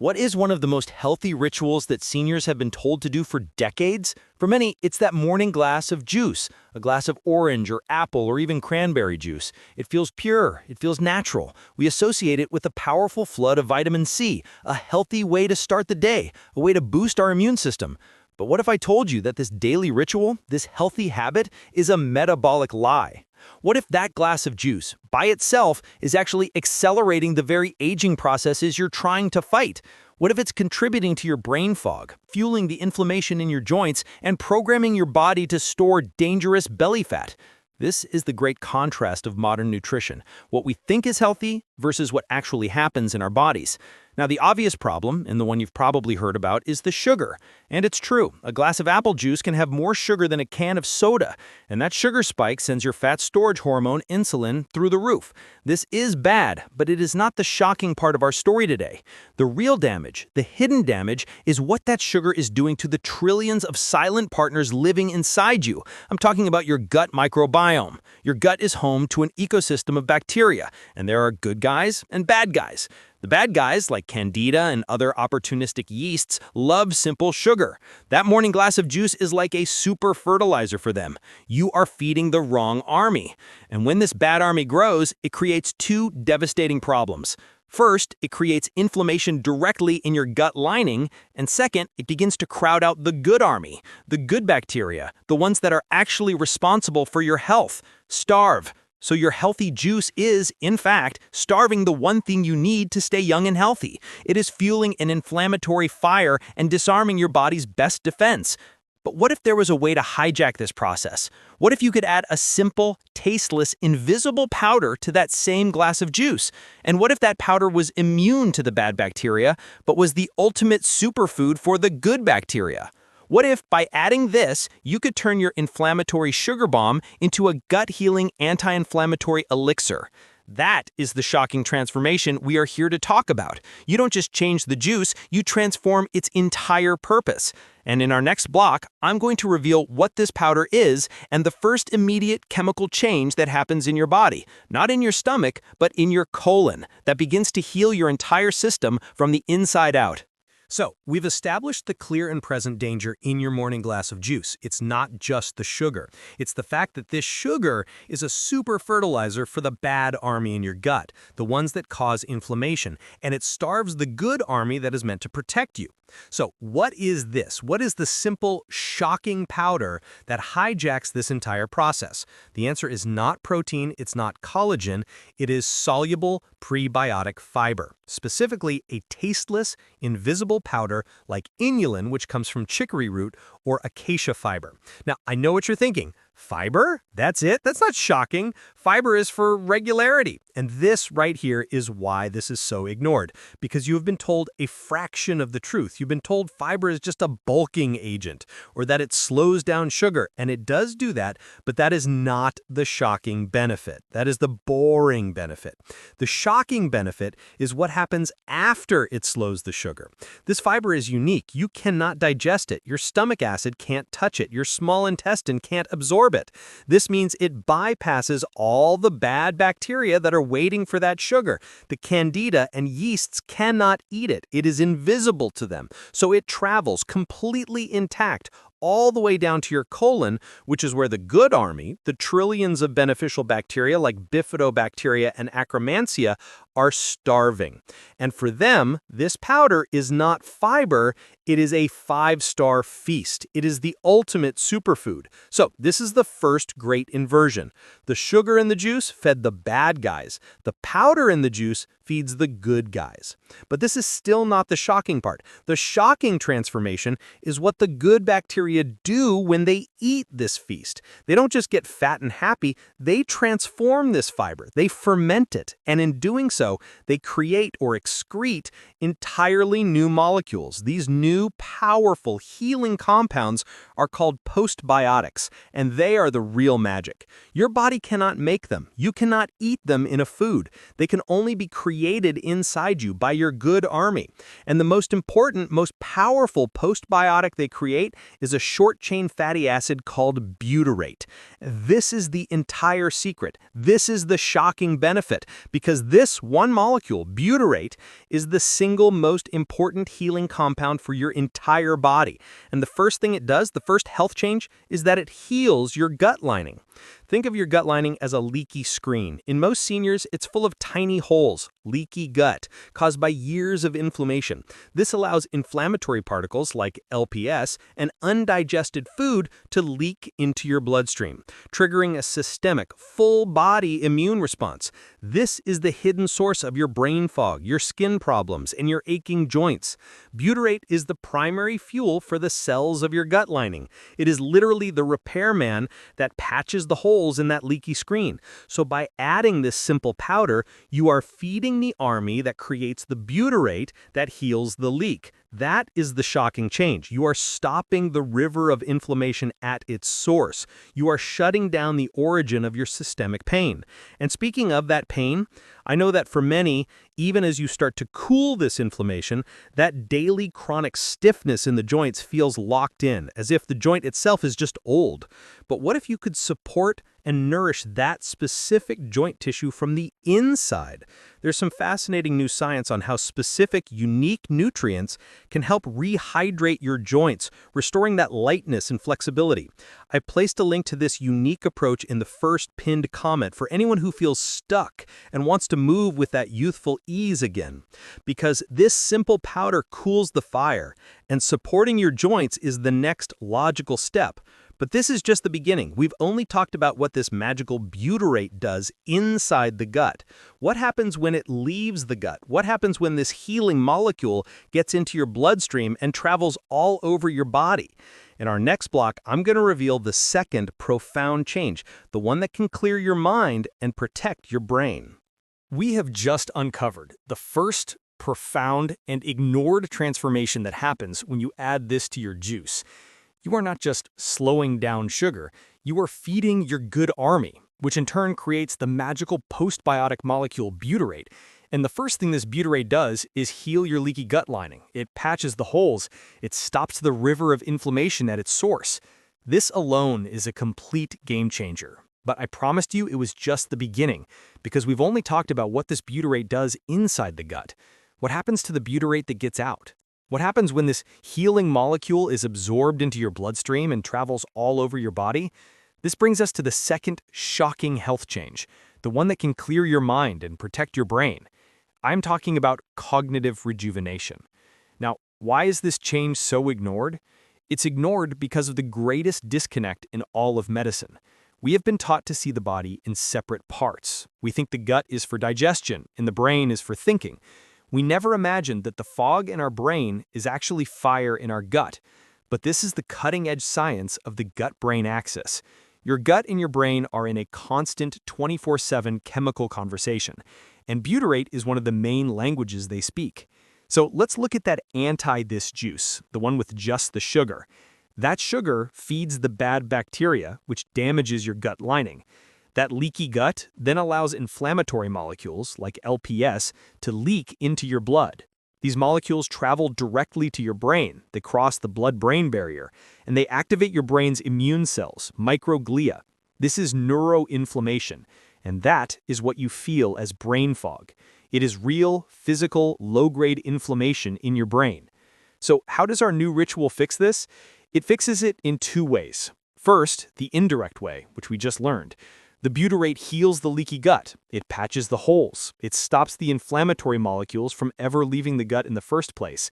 What is one of the most healthy rituals that seniors have been told to do for decades? For many, it's that morning glass of juice, a glass of orange or apple or even cranberry juice. It feels pure, it feels natural. We associate it with a powerful flood of vitamin C, a healthy way to start the day, a way to boost our immune system. But what if I told you that this daily ritual, this healthy habit, is a metabolic lie? What if that glass of juice, by itself, is actually accelerating the very aging processes you're trying to fight? What if it's contributing to your brain fog, fueling the inflammation in your joints, and programming your body to store dangerous belly fat? This is the great contrast of modern nutrition, what we think is healthy versus what actually happens in our bodies. Now, the obvious problem, and the one you've probably heard about, is the sugar. And it's true, a glass of apple juice can have more sugar than a can of soda, and that sugar spike sends your fat storage hormone, insulin, through the roof. This is bad, but it is not the shocking part of our story today. The real damage, the hidden damage, is what that sugar is doing to the trillions of silent partners living inside you. I'm talking about your gut microbiome. Your gut is home to an ecosystem of bacteria, and there are good guys and bad guys. The bad guys, like Candida and other opportunistic yeasts, love simple sugar. That morning glass of juice is like a super fertilizer for them. You are feeding the wrong army. And when this bad army grows, it creates two devastating problems. First, it creates inflammation directly in your gut lining, and second, it begins to crowd out the good army, the good bacteria, the ones that are actually responsible for your health. Starve. So your healthy juice is, in fact, starving the one thing you need to stay young and healthy. It is fueling an inflammatory fire and disarming your body's best defense. But what if there was a way to hijack this process? What if you could add a simple, tasteless, invisible powder to that same glass of juice? And what if that powder was immune to the bad bacteria, but was the ultimate superfood for the good bacteria? What if, by adding this, you could turn your inflammatory sugar bomb into a gut-healing anti-inflammatory elixir? That is the shocking transformation we are here to talk about. You don't just change the juice, you transform its entire purpose. And in our next block, I'm going to reveal what this powder is and the first immediate chemical change that happens in your body, not in your stomach, but in your colon, that begins to heal your entire system from the inside out. So, we've established the clear and present danger in your morning glass of juice. It's not just the sugar. It's the fact that this sugar is a super fertilizer for the bad army in your gut, the ones that cause inflammation, and it starves the good army that is meant to protect you. So, what is this? What is the simple, shocking powder that hijacks this entire process? The answer is not protein, it's not collagen, it is soluble prebiotic fiber, specifically a tasteless, invisible powder like inulin, which comes from chicory root, or acacia fiber. Now, I know what you're thinking. Fiber? That's it? That's not shocking. Fiber is for regularity. And this right here is why this is so ignored. Because you have been told a fraction of the truth. You've been told fiber is just a bulking agent, or that it slows down sugar. And it does do that, but that is not the shocking benefit. That is the boring benefit. The shocking benefit is what happens after it slows the sugar. This fiber is unique. You cannot digest it. Your stomach acid can't touch it. Your small intestine can't absorb it. This means it bypasses all the bad bacteria that are waiting for that sugar. The Candida and yeasts cannot eat it. It is invisible to them. So it travels completely intact all the way down to your colon, which is where the good army, the trillions of beneficial bacteria like bifidobacteria and Akkermansia, are starving. And for them, this powder is not fiber, it is a 5-star feast. It is the ultimate superfood. So this is the first great inversion. The sugar in the juice fed the bad guys. The powder in the juice feeds the good guys. But this is still not the shocking part. The shocking transformation is what the good bacteria do when they eat this feast. They don't just get fat and happy, they transform this fiber. They ferment it. And in doing so, they create or excrete entirely new molecules. These new, powerful, healing compounds are called postbiotics, and they are the real magic. Your body cannot make them. You cannot eat them in a food. They can only be created created inside you by your good army. And the most important, most powerful postbiotic they create is a short-chain fatty acid called butyrate. This is the entire secret. This is the shocking benefit, because this one molecule, butyrate, is the single most important healing compound for your entire body. And the first thing it does, the first health change, is that it heals your gut lining. Think of your gut lining as a leaky screen. In most seniors, it's full of tiny holes, leaky gut, caused by years of inflammation. This allows inflammatory particles like LPS and undigested food to leak into your bloodstream, triggering a systemic, full-body immune response. This is the hidden source of your brain fog, your skin problems, and your aching joints. Butyrate is the primary fuel for the cells of your gut lining. It is literally the repairman that patches the holes in that leaky screen. So by adding this simple powder, you are feeding the army that creates the butyrate that heals the leak. That is the shocking change. You are stopping the river of inflammation at its source. You are shutting down the origin of your systemic pain. And speaking of that pain, I know that for many, even as you start to cool this inflammation, that daily chronic stiffness in the joints feels locked in, as if the joint itself is just old. But what if you could support and nourish that specific joint tissue from the inside? There's some fascinating new science on how specific, unique nutrients can help rehydrate your joints, restoring that lightness and flexibility. I placed a link to this unique approach in the first pinned comment for anyone who feels stuck and wants to move with that youthful ease again. Because this simple powder cools the fire, and supporting your joints is the next logical step. But this is just the beginning. We've only talked about what this magical butyrate does inside the gut. What happens when it leaves the gut? What happens when this healing molecule gets into your bloodstream and travels all over your body? In our next block, I'm going to reveal the second profound change, the one that can clear your mind and protect your brain. We have just uncovered the first profound and ignored transformation that happens when you add this to your juice. You are not just slowing down sugar, you are feeding your good army, which in turn creates the magical postbiotic molecule butyrate. And the first thing this butyrate does is heal your leaky gut lining. It patches the holes, it stops the river of inflammation at its source. This alone is a complete game changer. But I promised you it was just the beginning, because we've only talked about what this butyrate does inside the gut. What happens to the butyrate that gets out? What happens when this healing molecule is absorbed into your bloodstream and travels all over your body? This brings us to the second shocking health change, the one that can clear your mind and protect your brain. I'm talking about cognitive rejuvenation. Now, why is this change so ignored? It's ignored because of the greatest disconnect in all of medicine. We have been taught to see the body in separate parts. We think the gut is for digestion and the brain is for thinking. We never imagined that the fog in our brain is actually fire in our gut. But this is the cutting-edge science of the gut-brain axis. Your gut and your brain are in a constant 24/7 chemical conversation, and butyrate is one of the main languages they speak. So let's look at that anti-this juice, the one with just the sugar. That sugar feeds the bad bacteria, which damages your gut lining. That leaky gut then allows inflammatory molecules, like LPS, to leak into your blood. These molecules travel directly to your brain. They cross the blood-brain barrier, and they activate your brain's immune cells, microglia. This is neuroinflammation, and that is what you feel as brain fog. It is real, physical, low-grade inflammation in your brain. So how does our new ritual fix this? It fixes it in two ways. First, the indirect way, which we just learned. The butyrate heals the leaky gut. It patches the holes. It stops the inflammatory molecules from ever leaving the gut in the first place.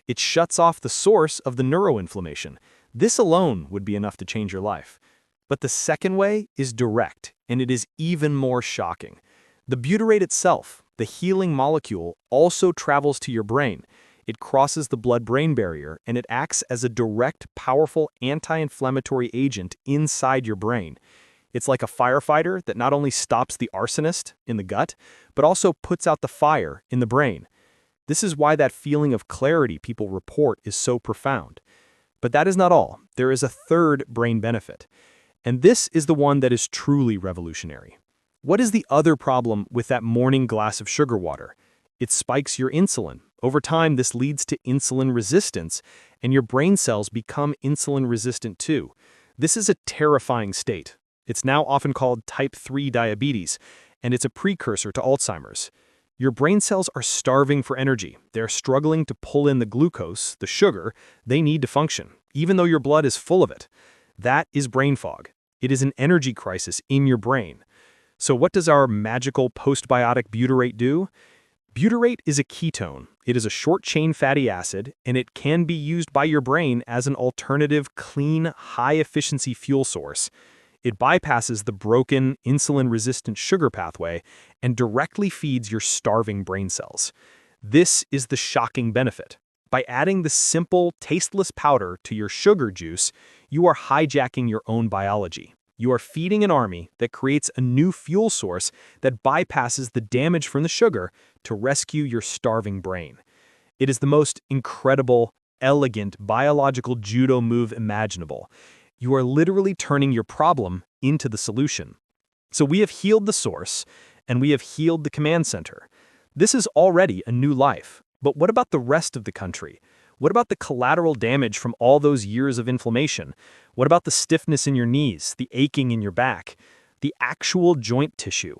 It shuts off the source of the neuroinflammation. This alone would be enough to change your life. But the second way is direct, and it is even more shocking. The butyrate itself, the healing molecule, also travels to your brain. It crosses the blood-brain barrier, and it acts as a direct, powerful anti-inflammatory agent inside your brain. It's like a firefighter that not only stops the arsonist in the gut, but also puts out the fire in the brain. This is why that feeling of clarity people report is so profound. But that is not all. There is a third brain benefit. And this is the one that is truly revolutionary. What is the other problem with that morning glass of sugar water? It spikes your insulin. Over time, this leads to insulin resistance, and your brain cells become insulin resistant too. This is a terrifying state. It's now often called type 3 diabetes, and it's a precursor to Alzheimer's. Your brain cells are starving for energy. They're struggling to pull in the glucose, the sugar, they need to function, even though your blood is full of it. That is brain fog. It is an energy crisis in your brain. So what does our magical postbiotic butyrate do? Butyrate is a ketone. It is a short-chain fatty acid, and it can be used by your brain as an alternative, clean, high-efficiency fuel source. It bypasses the broken, insulin-resistant sugar pathway and directly feeds your starving brain cells. This is the shocking benefit. By adding the simple, tasteless powder to your sugar juice, you are hijacking your own biology. You are feeding an army that creates a new fuel source that bypasses the damage from the sugar to rescue your starving brain. It is the most incredible, elegant, biological judo move imaginable. You are literally turning your problem into the solution. So we have healed the source, and we have healed the command center. This is already a new life. But what about the rest of the country? What about the collateral damage from all those years of inflammation? What about the stiffness in your knees, the aching in your back, the actual joint tissue?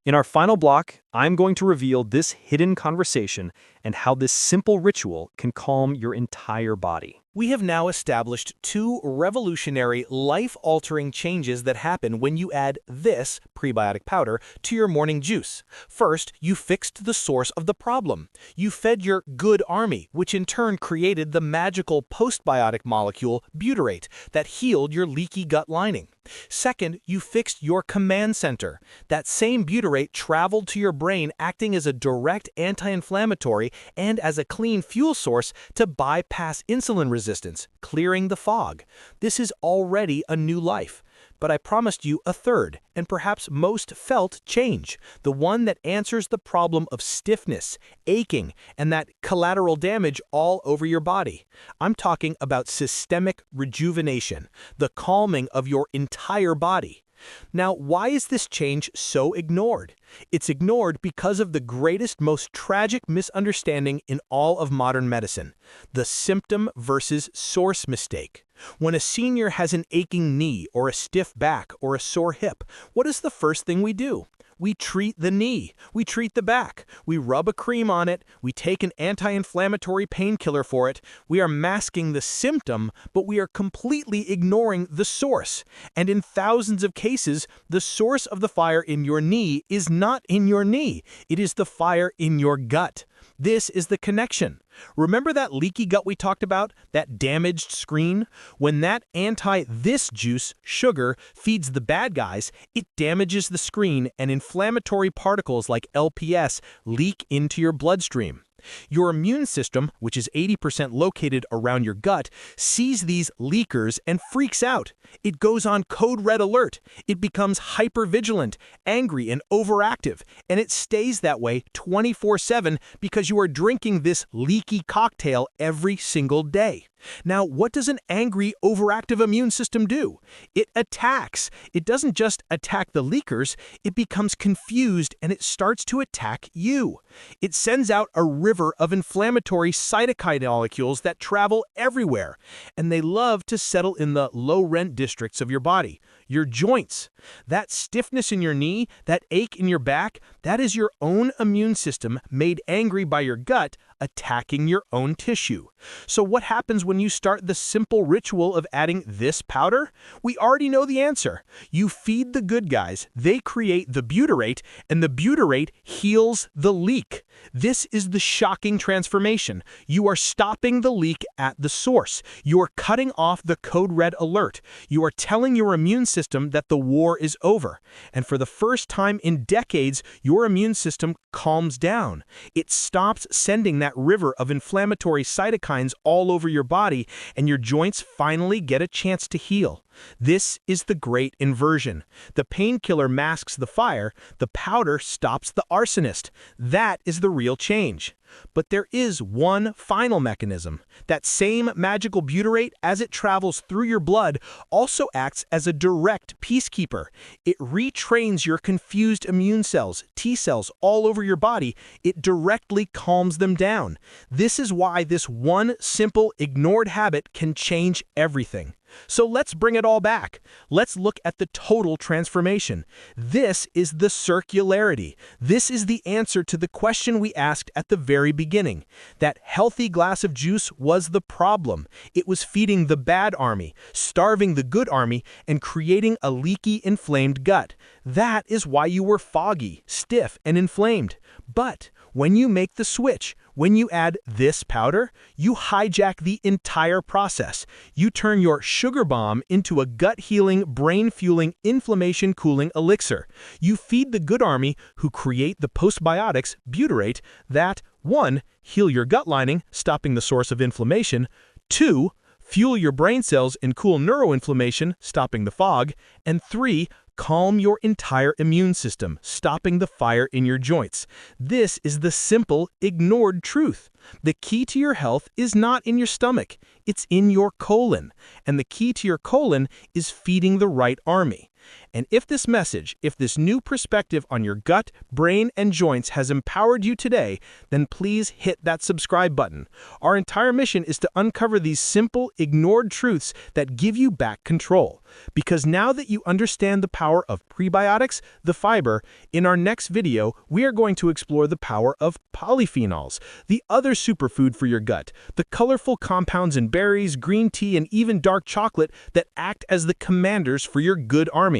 In our final block, I'm going to reveal this hidden conversation and how this simple ritual can calm your entire body. We have now established two revolutionary, life-altering changes that happen when you add this prebiotic powder to your morning juice. First, you fixed the source of the problem. You fed your good army, which in turn created the magical postbiotic molecule butyrate that healed your leaky gut lining. Second, you fixed your command center. That same butyrate traveled to your brain, acting as a direct anti-inflammatory and as a clean fuel source to bypass insulin resistance, clearing the fog. This is already a new life. But I promised you a third, and perhaps most felt change, the one that answers the problem of stiffness, aching, and that collateral damage all over your body. I'm talking about systemic rejuvenation, the calming of your entire body. Now, why is this change so ignored? It's ignored because of the greatest, most tragic misunderstanding in all of modern medicine, the symptom versus source mistake. When a senior has an aching knee or a stiff back or a sore hip, what is the first thing we do? We treat the knee. We treat the back. We rub a cream on it. We take an anti-inflammatory painkiller for it. We are masking the symptom, but we are completely ignoring the source. And in thousands of cases, the source of the fire in your knee is not in your knee. It is the fire in your gut. This is the connection. Remember that leaky gut we talked about? That damaged screen? When that this juice, sugar, feeds the bad guys, it damages the screen and inflammatory particles like LPS leak into your bloodstream. Your immune system, which is 80% located around your gut, sees these leakers and freaks out. It goes on code red alert. It becomes hypervigilant, angry, and overactive, and it stays that way 24/7 because you are drinking this leaky cocktail every single day. Now, what does an angry, overactive immune system do? It attacks. It doesn't just attack the leakers, it becomes confused and it starts to attack you. It sends out a river of inflammatory cytokine molecules that travel everywhere, and they love to settle in the low-rent districts of your body, your joints. That stiffness in your knee, that ache in your back, that is your own immune system made angry by your gut, attacking your own tissue. So what happens when you start the simple ritual of adding this powder? We already know the answer. You feed the good guys, they create the butyrate, and the butyrate heals the leak. This is the shocking transformation. You are stopping the leak at the source. You are cutting off the code red alert. You are telling your immune system that the war is over. And for the first time in decades, your immune system calms down. It stops sending that river of inflammatory cytokines all over your body, and your joints finally get a chance to heal. This is the great inversion. The painkiller masks the fire, the powder stops the arsonist. That is the real change. But there is one final mechanism. That same magical butyrate, as it travels through your blood, also acts as a direct peacekeeper. It retrains your confused immune cells, T cells, all over your body. It directly calms them down. This is why this one simple, ignored habit can change everything. So let's bring it all back. Let's look at the total transformation. This is the circularity. This is the answer to the question we asked at the very beginning. That healthy glass of juice was the problem. It was feeding the bad army, starving the good army, and creating a leaky, inflamed gut. That is why you were foggy, stiff, and inflamed. But when you make the switch, when you add this powder, you hijack the entire process. You turn your sugar bomb into a gut-healing, brain-fueling, inflammation-cooling elixir. You feed the good army who create the postbiotics, butyrate, that 1. Heal your gut lining, stopping the source of inflammation, 2. Fuel your brain cells and cool neuroinflammation, stopping the fog, and 3. Calm your entire immune system, stopping the fire in your joints. This is the simple, ignored truth. The key to your health is not in your stomach, it's in your colon. And the key to your colon is feeding the right army. And if this message, if this new perspective on your gut, brain, and joints has empowered you today, then please hit that subscribe button. Our entire mission is to uncover these simple, ignored truths that give you back control. Because now that you understand the power of prebiotics, the fiber, in our next video, we are going to explore the power of polyphenols, the other superfood for your gut, the colorful compounds in berries, green tea, and even dark chocolate that act as the commanders for your good army.